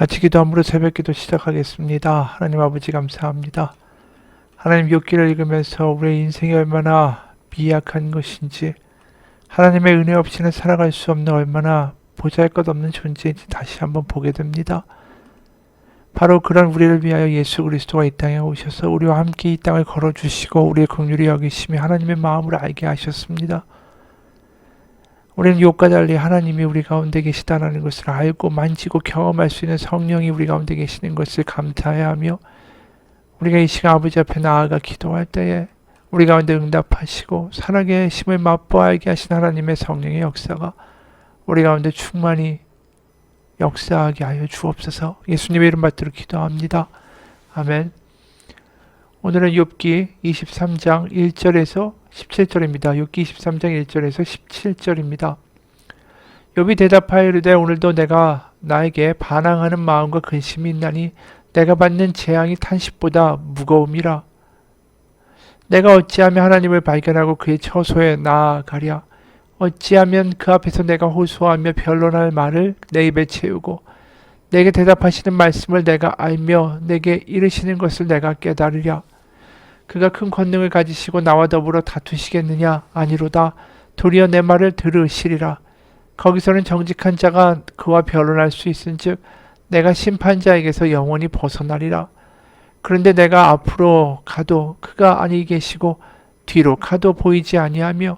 같이 기도함으로 새벽기도 시작하겠습니다. 하나님 아버지 감사합니다. 하나님 욥기를 읽으면서 우리의 인생이 얼마나 미약한 것인지, 하나님의 은혜 없이는 살아갈 수 없는 얼마나 보잘것없는 존재인지 다시 한번 보게 됩니다. 바로 그런 우리를 위하여 예수 그리스도가 이 땅에 오셔서 우리와 함께 이 땅을 걸어주시고 우리의 긍휼히 여기심이 하나님의 마음을 알게 하셨습니다. 우리는 욥과 달리 하나님이 우리 가운데 계시다는 것을 알고 만지고 경험할 수 있는 성령이 우리 가운데 계시는 것을 감사해야 하며, 우리가 이 시간 아버지 앞에 나아가 기도할 때에 우리 가운데 응답하시고 살아계의 힘을 맛보아 알게 하신 하나님의 성령의 역사가 우리 가운데 충만히 역사하게 하여 주옵소서. 예수님의 이름 받들어 기도합니다. 아멘. 오늘은 욥기 23장 1절에서 17절입니다. 욥기 23장 1절에서 17절입니다. 욥이 대답하여 이르되 오늘도 내가 나에게 반항하는 마음과 근심이 있나니 내가 받는 재앙이 탄식보다 무거움이라. 내가 어찌하면 하나님을 발견하고 그의 처소에 나아가랴. 어찌하면 그 앞에서 내가 호소하며 변론할 말을 내 입에 채우고 내게 대답하시는 말씀을 내가 알며 내게 이르시는 것을 내가 깨달으랴. 그가 큰 권능을 가지시고 나와 더불어 다투시겠느냐? 아니로다. 도리어 내 말을 들으시리라. 거기서는 정직한 자가 그와 변론할 수 있은즉 내가 심판자에게서 영원히 벗어나리라. 그런데 내가 앞으로 가도 그가 아니 계시고 뒤로 가도 보이지 아니하며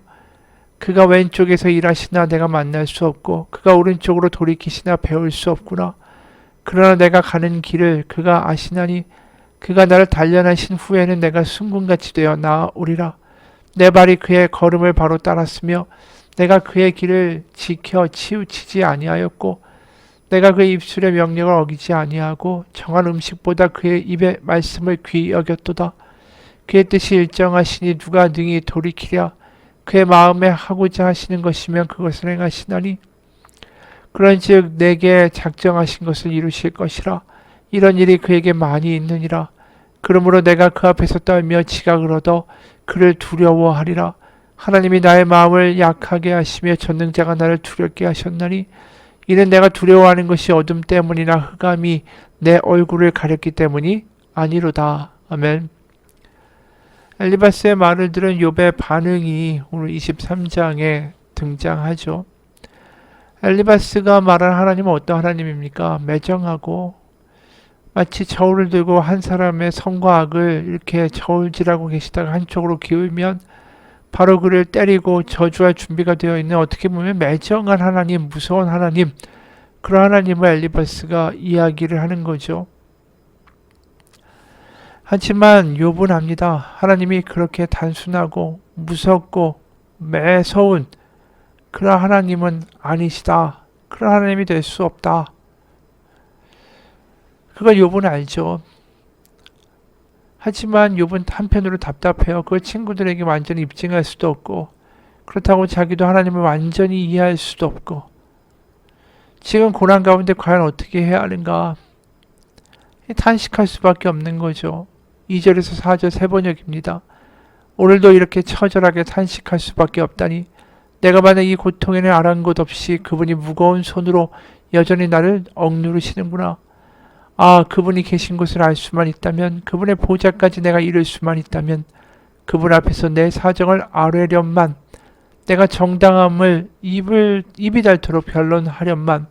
그가 왼쪽에서 일하시나 내가 만날 수 없고 그가 오른쪽으로 돌이키시나 배울 수 없구나. 그러나 내가 가는 길을 그가 아시나니 그가 나를 단련하신 후에는 내가 순금같이 되어 나아오리라. 내 발이 그의 걸음을 바로 따랐으며 내가 그의 길을 지켜 치우치지 아니하였고 내가 그의 입술의 명령을 어기지 아니하고 정한 음식보다 그의 입의 말씀을 귀히 여겼도다. 그의 뜻이 일정하시니 누가 능히 돌이키랴. 그의 마음에 하고자 하시는 것이면 그것을 행하시나니 그런즉 내게 작정하신 것을 이루실 것이라. 이런 일이 그에게 많이 있느니라. 그러므로 내가 그 앞에서 떨며 지각을 얻어 그를 두려워하리라. 하나님이 나의 마음을 약하게 하시며 전능자가 나를 두렵게 하셨나니 이는 내가 두려워하는 것이 어둠 때문이나 흑암이 내 얼굴을 가렸기 때문이 아니로다. 아멘. 엘리바스의 말을 들은 욥의 반응이 오늘 23장에 등장하죠. 엘리바스가 말한 하나님은 어떤 하나님입니까? 매정하고 마치 저울을 들고 한 사람의 선과 악을 이렇게 저울질하고 계시다가 한쪽으로 기울면 바로 그를 때리고 저주할 준비가 되어 있는, 어떻게 보면 매정한 하나님, 무서운 하나님, 그런 하나님을 엘리바스가 이야기를 하는 거죠. 하지만 욥은 압니다. 하나님이 그렇게 단순하고 무섭고 매서운 그런 하나님은 아니시다. 그런 하나님이 될 수 없다. 그걸 욥은 알죠. 하지만 욥은 한편으로 답답해요. 그걸 친구들에게 완전히 입증할 수도 없고 그렇다고 자기도 하나님을 완전히 이해할 수도 없고 지금 고난 가운데 과연 어떻게 해야 하는가? 탄식할 수밖에 없는 거죠. 2절에서 4절 세 번역입니다. 오늘도 이렇게 처절하게 탄식할 수밖에 없다니 내가 받는 이 고통에는 아랑곳 없이 그분이 무거운 손으로 여전히 나를 억누르시는구나. 아, 그분이 계신 곳을 알 수만 있다면, 그분의 보좌까지 내가 이룰 수만 있다면, 그분 앞에서 내 사정을 아뢰련만, 내가 정당함을 입이 닳도록 변론하련만.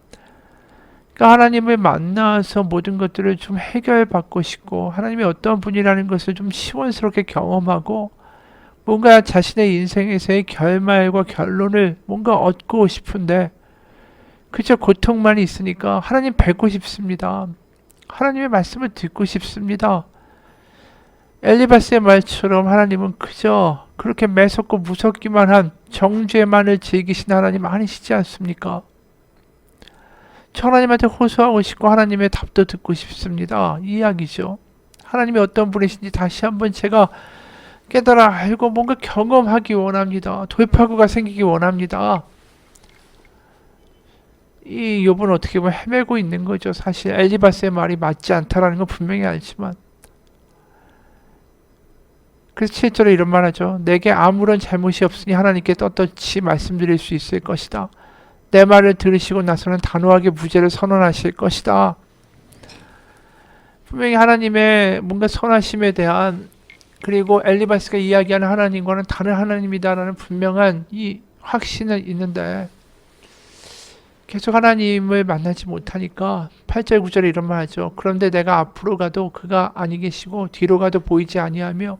그러니까 하나님을 만나서 모든 것들을 좀 해결받고 싶고 하나님이 어떤 분이라는 것을 좀 시원스럽게 경험하고 뭔가 자신의 인생에서의 결말과 결론을 뭔가 얻고 싶은데 그저 고통만 있으니까 하나님 뵙고 싶습니다. 하나님의 말씀을 듣고 싶습니다. 엘리바스의 말처럼 하나님은 그저 그렇게 매섭고 무섭기만 한 정죄만을 즐기신 하나님 아니시지 않습니까? 저 하나님한테 호소하고 싶고 하나님의 답도 듣고 싶습니다. 이 이야기죠. 하나님이 어떤 분이신지 다시 한번 제가 깨달아 알고 뭔가 경험하기 원합니다. 돌파구가 생기기 원합니다. 이 욥은 어떻게 보면 헤매고 있는 거죠. 사실 엘리바스의 말이 맞지 않다라는 건 분명히 알지만, 그래서 7절에 이런 말 하죠. 내게 아무런 잘못이 없으니 하나님께 떳떳이 말씀드릴 수 있을 것이다. 내 말을 들으시고 나서는 단호하게 무죄를 선언하실 것이다. 분명히 하나님의 뭔가 선하심에 대한, 그리고 엘리바스가 이야기하는 하나님과는 다른 하나님이다라는 분명한 이 확신은 있는데 계속 하나님을 만나지 못하니까 8절 9절에 이런 말 하죠. 그런데 내가 앞으로 가도 그가 아니 계시고 뒤로 가도 보이지 아니하며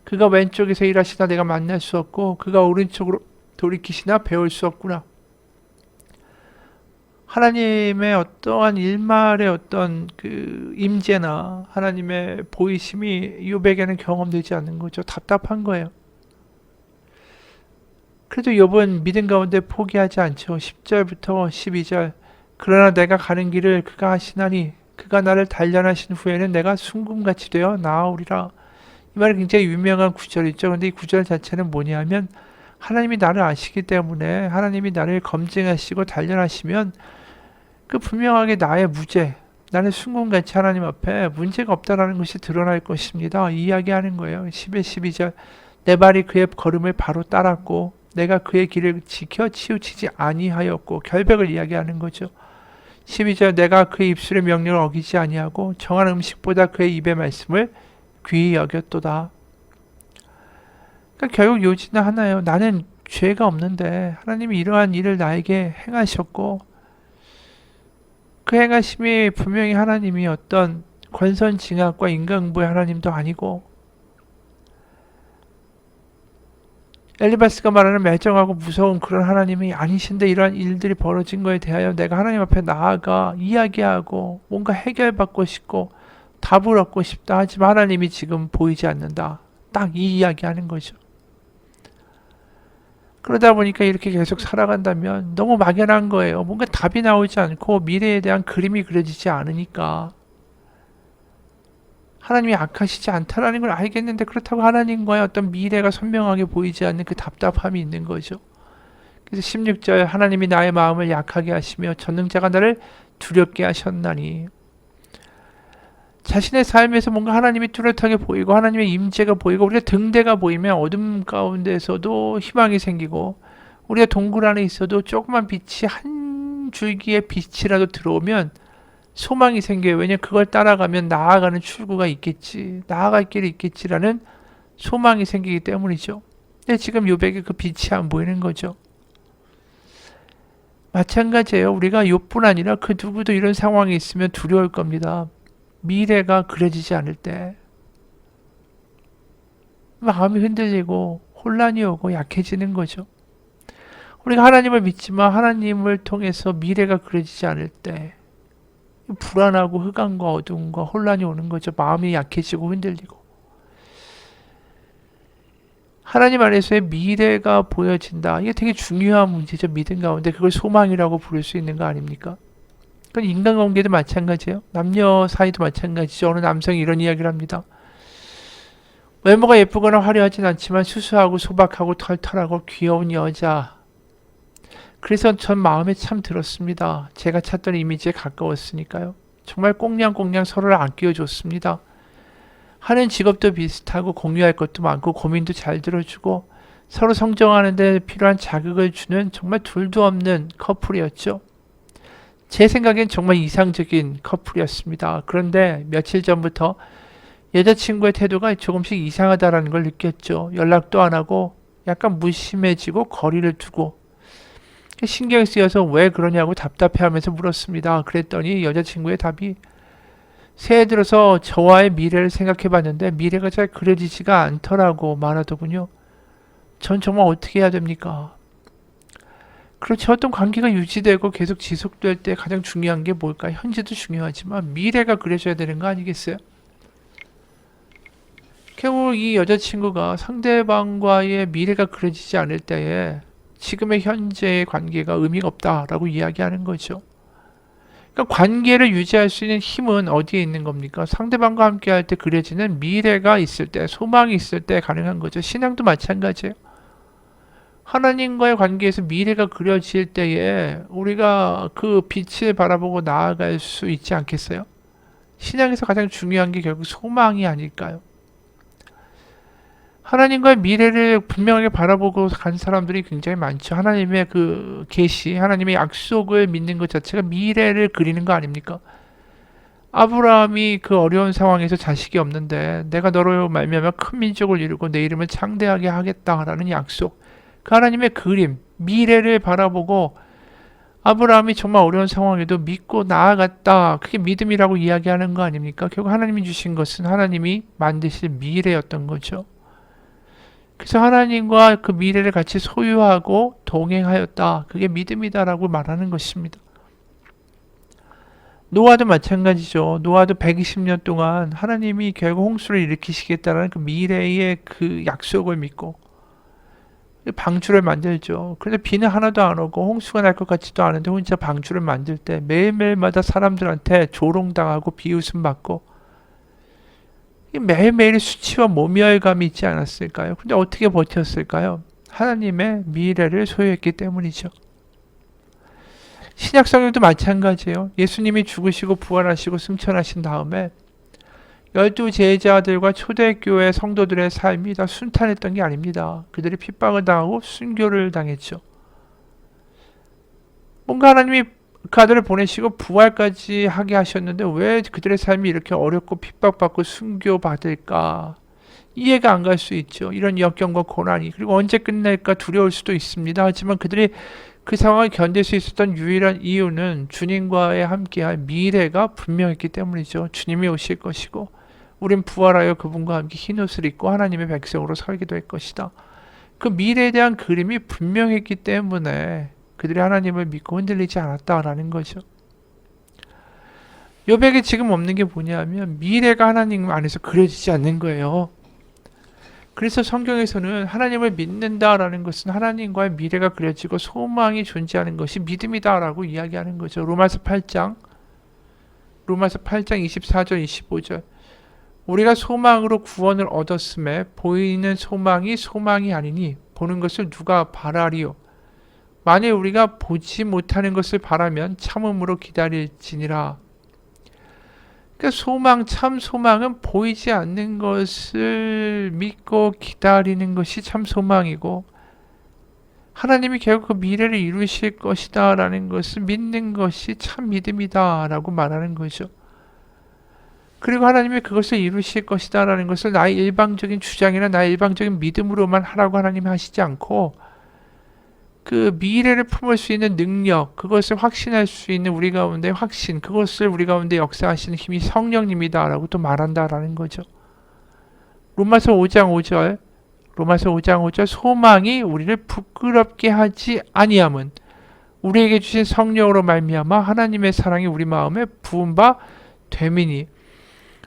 그가 왼쪽에서 일하시다 내가 만날 수 없고 그가 오른쪽으로 돌이키시나 배울 수 없구나. 하나님의 어떠한 일말의 어떤 그 임재나 하나님의 보이심이 욥에게는 경험되지 않는 거죠. 답답한 거예요. 그래도 욥은 믿음 가운데 포기하지 않죠. 10절부터 12절. 그러나 내가 가는 길을 그가 하시나니 그가 나를 단련하신 후에는 내가 순금같이 되어 나아오리라. 이 말이 굉장히 유명한 구절이죠. 근데 이 구절 자체는 뭐냐면 하나님이 나를 아시기 때문에 하나님이 나를 검증하시고 단련하시면 그 분명하게 나의 무죄, 나는 순금같이 하나님 앞에 문제가 없다라는 것이 드러날 것입니다. 이 이야기하는 거예요. 10에 12절. 내 발이 그의 걸음을 바로 따랐고 내가 그의 길을 지켜 치우치지 아니하였고, 결백을 이야기하는 거죠. 12절. 내가 그의 입술의 명령을 어기지 아니하고 정한 음식보다 그의 입의 말씀을 귀히 여겼도다. 그러니까 결국 요지는 하나예요. 나는 죄가 없는데 하나님이 이러한 일을 나에게 행하셨고, 그 행하심이 분명히 하나님이 어떤 권선징악과 인간응보의 하나님도 아니고, 엘리바스가 말하는 매정하고 무서운 그런 하나님이 아니신데 이러한 일들이 벌어진 거에 대하여 내가 하나님 앞에 나아가 이야기하고 뭔가 해결받고 싶고 답을 얻고 싶다 하지만 하나님이 지금 보이지 않는다. 딱 이 이야기하는 거죠. 그러다 보니까 이렇게 계속 살아간다면 너무 막연한 거예요. 뭔가 답이 나오지 않고 미래에 대한 그림이 그려지지 않으니까 하나님이 악하시지 않다라는 걸 알겠는데, 그렇다고 하나님과의 어떤 미래가 선명하게 보이지 않는 그 답답함이 있는 거죠. 그래서 16절. 하나님이 나의 마음을 약하게 하시며 전능자가 나를 두렵게 하셨나니. 자신의 삶에서 뭔가 하나님이 뚜렷하게 보이고 하나님의 임재가 보이고 우리가 등대가 보이면 어둠 가운데서도 희망이 생기고, 우리가 동굴 안에 있어도 조그만 빛이 한 줄기의 빛이라도 들어오면 소망이 생겨요. 왜냐하면 그걸 따라가면 나아가는 출구가 있겠지, 나아갈 길이 있겠지라는 소망이 생기기 때문이죠. 근데 지금 욥에게 그 빛이 안 보이는 거죠. 마찬가지예요. 우리가 욥뿐 아니라 그 누구도 이런 상황이 있으면 두려울 겁니다. 미래가 그려지지 않을 때 마음이 흔들리고 혼란이 오고 약해지는 거죠. 우리가 하나님을 믿지만 하나님을 통해서 미래가 그려지지 않을 때 불안하고 흑암과 어두움과 혼란이 오는 거죠. 마음이 약해지고 흔들리고. 하나님 안에서의 미래가 보여진다. 이게 되게 중요한 문제죠. 믿음 가운데 그걸 소망이라고 부를 수 있는 거 아닙니까? 그건 인간관계도 마찬가지예요. 남녀 사이도 마찬가지죠. 어느 남성이 이런 이야기를 합니다. 외모가 예쁘거나 화려하진 않지만 수수하고 소박하고 털털하고 귀여운 여자. 그래서 전 마음에 참 들었습니다. 제가 찾던 이미지에 가까웠으니까요. 정말 꽁냥꽁냥 서로를 아껴줬습니다. 하는 직업도 비슷하고 공유할 것도 많고 고민도 잘 들어주고 서로 성장하는 데 필요한 자극을 주는 정말 둘도 없는 커플이었죠. 제 생각엔 정말 이상적인 커플이었습니다. 그런데 며칠 전부터 여자친구의 태도가 조금씩 이상하다는 걸 느꼈죠. 연락도 안 하고 약간 무심해지고 거리를 두고. 신경 쓰여서 왜 그러냐고 답답해하면서 물었습니다. 그랬더니 여자친구의 답이, 새해 들어서 저와의 미래를 생각해봤는데 미래가 잘 그려지지가 않더라고 말하더군요. 전 정말 어떻게 해야 됩니까? 그렇죠. 어떤 관계가 유지되고 계속 지속될 때 가장 중요한 게 뭘까요? 현재도 중요하지만 미래가 그려져야 되는 거 아니겠어요? 결국 이 여자친구가 상대방과의 미래가 그려지지 않을 때에 지금의 현재의 관계가 의미가 없다라고 이야기하는 거죠. 그러니까 관계를 유지할 수 있는 힘은 어디에 있는 겁니까? 상대방과 함께 할 때 그려지는 미래가 있을 때, 소망이 있을 때 가능한 거죠. 신앙도 마찬가지예요. 하나님과의 관계에서 미래가 그려질 때에 우리가 그 빛을 바라보고 나아갈 수 있지 않겠어요? 신앙에서 가장 중요한 게 결국 소망이 아닐까요? 하나님과의 미래를 분명하게 바라보고 간 사람들이 굉장히 많죠. 하나님의 그 계시, 하나님의 약속을 믿는 것 자체가 미래를 그리는 거 아닙니까? 아브라함이 그 어려운 상황에서 자식이 없는데 내가 너로 말미암아 큰 민족을 이루고 내 이름을 창대하게 하겠다라는 약속, 그 하나님의 그림, 미래를 바라보고 아브라함이 정말 어려운 상황에도 믿고 나아갔다. 그게 믿음이라고 이야기하는 거 아닙니까? 결국 하나님이 주신 것은 하나님이 만드실 미래였던 거죠. 그래서 하나님과 그 미래를 같이 소유하고 동행하였다. 그게 믿음이다라고 말하는 것입니다. 노아도 마찬가지죠. 노아도 120년 동안 하나님이 결국 홍수를 일으키시겠다는 그 미래의 그 약속을 믿고 방주를 만들죠. 그런데 비는 하나도 안 오고 홍수가 날 것 같지도 않은데 혼자 방주를 만들 때 매일매일마다 사람들한테 조롱당하고 비웃음 받고 매일매일 수치와 모멸감이 있지 않았을까요? 근데 어떻게 버텼을까요? 하나님의 미래를 소유했기 때문이죠. 신약 성경도 마찬가지예요. 예수님이 죽으시고 부활하시고 승천하신 다음에 12 제자들과 초대교회 성도들의 삶이 다 순탄했던 게 아닙니다. 그들이 핍박을 당하고 순교를 당했죠. 뭔가 하나님이 그 아들을 보내시고 부활까지 하게 하셨는데 왜 그들의 삶이 이렇게 어렵고 핍박받고 순교받을까? 이해가 안 갈 수 있죠. 이런 역경과 고난이. 그리고 언제 끝날까 두려울 수도 있습니다. 하지만 그들이 그 상황을 견딜 수 있었던 유일한 이유는 주님과의 함께할 미래가 분명했기 때문이죠. 주님이 오실 것이고 우린 부활하여 그분과 함께 흰옷을 입고 하나님의 백성으로 살게 될 것이다. 그 미래에 대한 그림이 분명했기 때문에 그들이 하나님을 믿고 흔들리지 않았다라는 거죠. 욥에게 지금 없는 게 뭐냐면 미래가 하나님 안에서 그려지지 않는 거예요. 그래서 성경에서는 하나님을 믿는다라는 것은 하나님과의 미래가 그려지고 소망이 존재하는 것이 믿음이다라고 이야기하는 거죠. 로마서 8장 24절 25절 우리가 소망으로 구원을 얻었음에 보이는 소망이 소망이 아니니 보는 것을 누가 바라리요. 만일 우리가 보지 못하는 것을 바라면 참음으로 기다릴지니라. 그러니까 소망, 참 소망은 보이지 않는 것을 믿고 기다리는 것이 참 소망이고 하나님이 결국 그 미래를 이루실 것이다 라는 것을 믿는 것이 참 믿음이다 라고 말하는 거죠. 그리고 하나님이 그것을 이루실 것이다 라는 것을 나의 일방적인 주장이나 나의 일방적인 믿음으로만 하라고 하나님이 하시지 않고 그 미래를 품을 수 있는 능력, 그것을 확신할 수 있는 우리 가운데 확신, 그것을 우리 가운데 역사하시는 힘이 성령님이다라고 또 말한다라는 거죠. 로마서 5장 5절 소망이 우리를 부끄럽게 하지 아니함은 우리에게 주신 성령으로 말미암아 하나님의 사랑이 우리 마음에 부은 바 됨이니.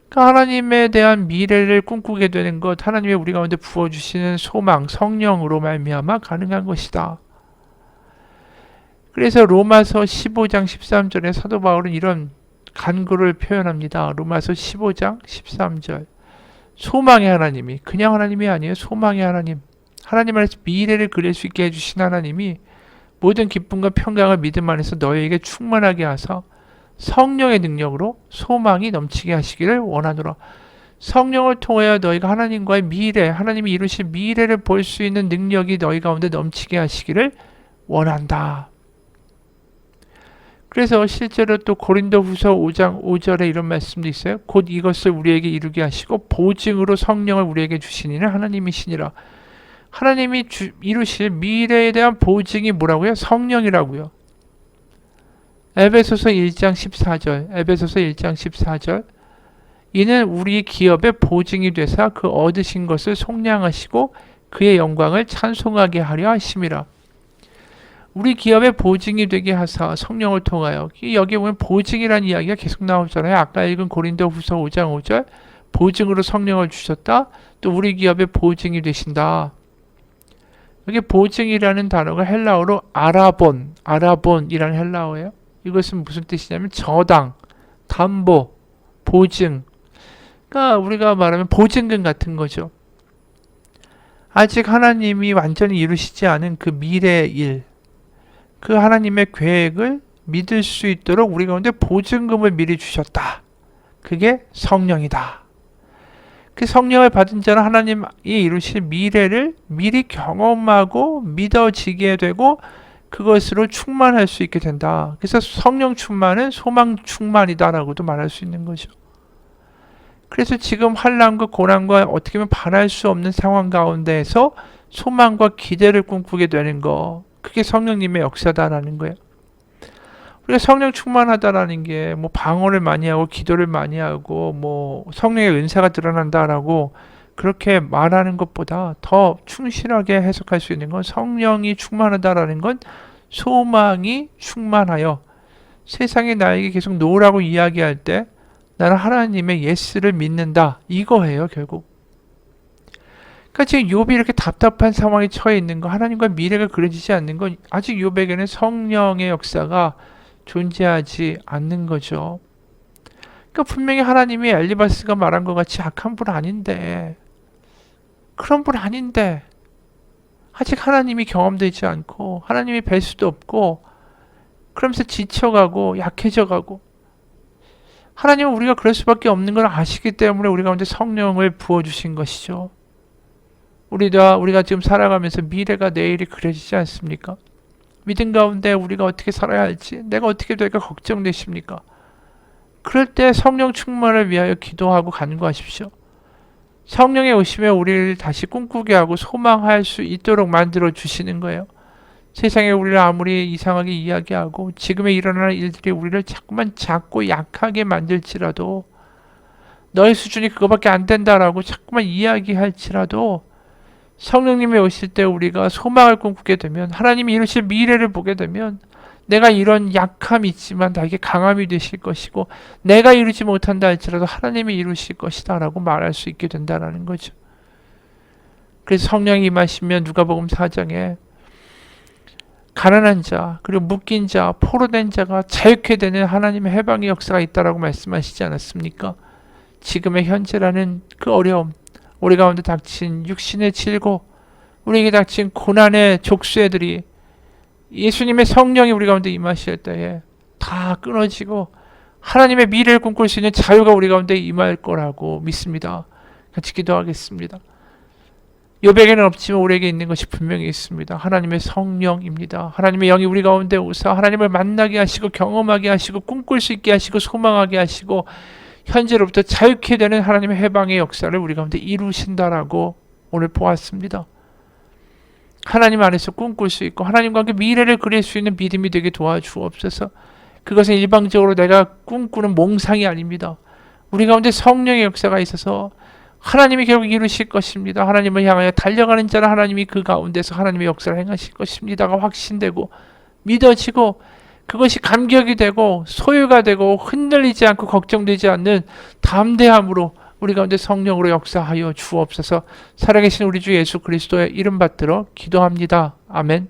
그러니까 하나님에 대한 미래를 꿈꾸게 되는 것, 하나님의 우리 가운데 부어주시는 소망, 성령으로 말미암아 가능한 것이다. 그래서 로마서 15장 13절에 사도 바울은 이런 간구를 표현합니다. 로마서 15장 13절 소망의 하나님이 그냥 하나님이 아니에요. 소망의 하나님, 하나님 안에서 미래를 그릴 수 있게 해주신 하나님이 모든 기쁨과 평강을 믿음 안에서 너희에게 충만하게 하사 성령의 능력으로 소망이 넘치게 하시기를 원하노라. 성령을 통하여 너희가 하나님과의 미래, 하나님이 이루실 미래를 볼 수 있는 능력이 너희 가운데 넘치게 하시기를 원한다. 그래서 실제로 또 고린도후서 5장 5절에 이런 말씀도 있어요. 곧 이것을 우리에게 이루게 하시고 보증으로 성령을 우리에게 주시니는 하나님이시니라. 하나님이 이루실 미래에 대한 보증이 뭐라고요? 성령이라고요. 에베소서 1장 14절 이는 우리 기업의 보증이 되사 그 얻으신 것을 속량하시고 그의 영광을 찬송하게 하려 하심이라. 우리 기업의 보증이 되게 하사 성령을 통하여, 여기 보면 보증이라는 이야기가 계속 나오잖아요. 아까 읽은 고린도후서 5장 5절 보증으로 성령을 주셨다. 또 우리 기업의 보증이 되신다. 여기 보증이라는 단어가 헬라어로 아라본이라는 헬라어예요. 이것은 무슨 뜻이냐면 저당, 담보, 보증. 그러니까 우리가 말하면 보증금 같은 거죠. 아직 하나님이 완전히 이루시지 않은 그 미래의 일, 그 하나님의 계획을 믿을 수 있도록 우리 가운데 보증금을 미리 주셨다. 그게 성령이다. 그 성령을 받은 자는 하나님이 이루실 미래를 미리 경험하고 믿어지게 되고 그것으로 충만할 수 있게 된다. 그래서 성령 충만은 소망 충만이다라고도 말할 수 있는 거죠. 그래서 지금 환난과 고난과 어떻게 보면 바랄 수 없는 상황 가운데에서 소망과 기대를 꿈꾸게 되는 거, 그게 성령님의 역사다라는 거예요. 우리가 성령 충만하다라는 게 뭐 방언을 많이 하고 기도를 많이 하고 뭐 성령의 은사가 드러난다라고 그렇게 말하는 것보다 더 충실하게 해석할 수 있는 건, 성령이 충만하다라는 건 소망이 충만하여 세상에 나에게 계속 노라고 이야기할 때 나는 하나님의 예스를 믿는다, 이거예요 결국. 그러니까 지금 욥이 이렇게 답답한 상황에 처해 있는 거, 하나님과 미래가 그려지지 않는 건 아직 욥에게는 성령의 역사가 존재하지 않는 거죠. 그러니까 분명히 하나님이 엘리바스가 말한 것 같이 악한 분 아닌데, 그런 분 아닌데 아직 하나님이 경험되지 않고 하나님이 뵐 수도 없고 그러면서 지쳐가고 약해져가고, 하나님은 우리가 그럴 수밖에 없는 걸 아시기 때문에 우리 가운데 성령을 부어주신 것이죠. 우리가 지금 살아가면서 미래가 내일이 그려지지 않습니까? 믿음 가운데 우리가 어떻게 살아야 할지, 내가 어떻게 될까 걱정되십니까? 그럴 때 성령 충만을 위하여 기도하고 간구하십시오. 성령의 오심에 우리를 다시 꿈꾸게 하고 소망할 수 있도록 만들어 주시는 거예요. 세상에 우리를 아무리 이상하게 이야기하고 지금에 일어나는 일들이 우리를 자꾸만 작고 약하게 만들지라도, 너의 수준이 그거밖에 안 된다라고 자꾸만 이야기할지라도, 성령님이 오실 때 우리가 소망을 꿈꾸게 되면, 하나님이 이루실 미래를 보게 되면, 내가 이런 약함이 있지만 나에게 강함이 되실 것이고, 내가 이루지 못한다 할지라도 하나님이 이루실 것이다 라고 말할 수 있게 된다는 거죠. 그래서 성령이 임하시면 누가복음 4장에 가난한 자, 그리고 묶인 자, 포로된 자가 자유케 되는 하나님의 해방의 역사가 있다라고 말씀하시지 않았습니까? 지금의 현재라는 그 어려움, 우리 가운데 닥친 육신의 질고, 우리에게 닥친 고난의 족쇄들이 예수님의 성령이 우리 가운데 임하실 때에 다 끊어지고 하나님의 미래를 꿈꿀 수 있는 자유가 우리 가운데 임할 거라고 믿습니다. 같이 기도하겠습니다. 욥에게는 없지만 우리에게 있는 것이 분명히 있습니다. 하나님의 성령입니다. 하나님의 영이 우리 가운데 오사 하나님을 만나게 하시고 경험하게 하시고 꿈꿀 수 있게 하시고 소망하게 하시고 현재로부터 자유케 되는 하나님의 해방의 역사를 우리 가운데 이루신다라고 오늘 보았습니다. 하나님 안에서 꿈꿀 수 있고 하나님과 함께 미래를 그릴 수 있는 믿음이 되게 도와주옵소서. 그것은 일방적으로 내가 꿈꾸는 몽상이 아닙니다. 우리 가운데 성령의 역사가 있어서 하나님이 결국 이루실 것입니다. 하나님을 향하여 달려가는 자는 하나님이 그 가운데서 하나님의 역사를 행하실 것입니다가 확신되고 믿어지고, 그것이 감격이 되고 소유가 되고 흔들리지 않고 걱정되지 않는 담대함으로 우리 가운데 성령으로 역사하여 주옵소서. 살아계신 우리 주 예수 그리스도의 이름 받들어 기도합니다. 아멘.